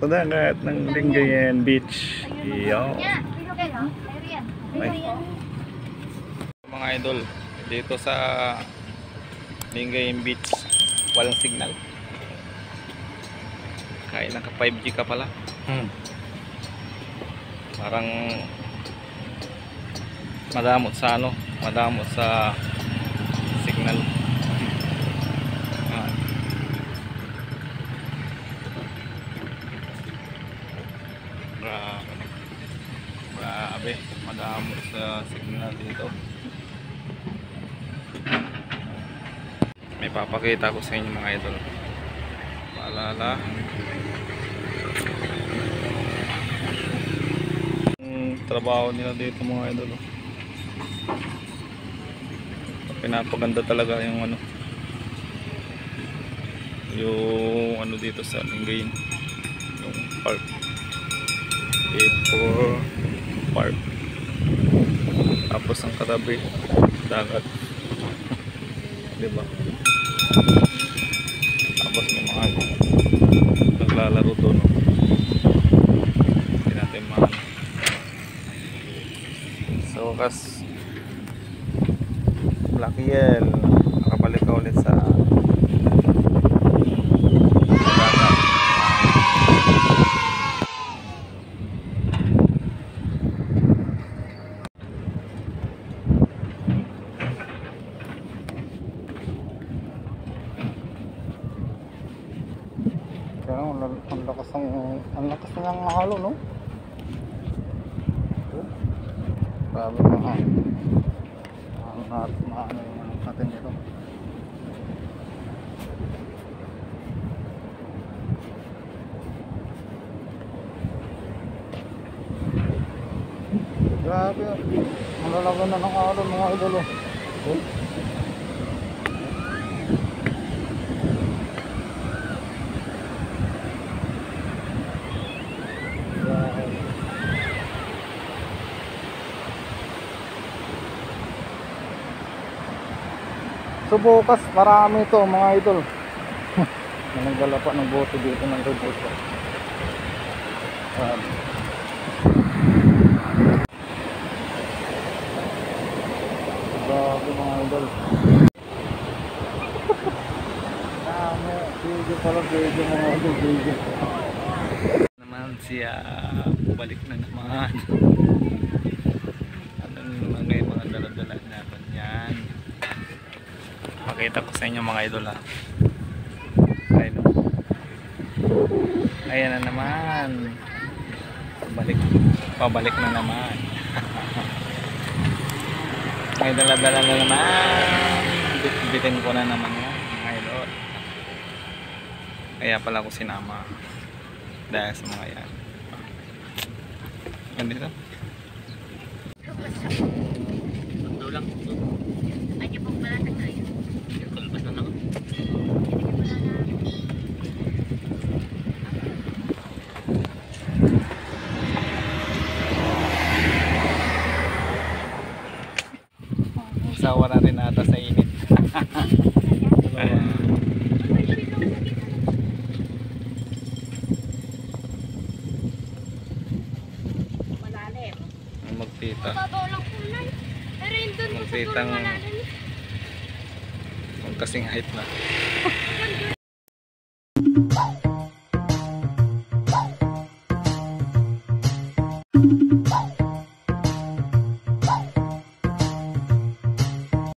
dagat ng Lingayen Beach. Iyo. Mga idol, dito sa Lingayen Beach walang signal. Kaya naka 5G ka pala. Parang madamot sa madamot sa signal. Grabe, madamot sa signal dito. May papakita ko sa inyo mga idol. Paalala. Trabaho nila dito mga idol. Pinapaganda talaga yung yung dito sa Lingayen, yung park. A4 park. Tapos ang katabi dagat. Diba? Tapos may mga naglalaro doon. Hindi natin so kas Lakiel nakabalik ka ulit sa dagat. Ang lakas ng halo, no? Grabe mga ano natin dito. Grabe, ang lalaban na ng halo mga idolo. So bukas marami ito mga idol. Nagdala pa ng bote dito ng bote. Grabe mga idol. Dami, video pala video mga idol, video. Naman siya, balik na naman. Ano naman ngayon mga dala-dala natin yan. Pakita ko sa inyo mga idol ha. Ayun. Ayan na naman. Pabalik na naman. May dala-dala na naman. Bitin ko na naman yan mga idol. Kaya pala ko sinama. Dahil sa mga yan. Ganito. Ito lang. Ayo pong balatan tayo. Kulpas na ako. Sawa na rin ata sa init. Malalim. Magtita. Magtitang kasing height na.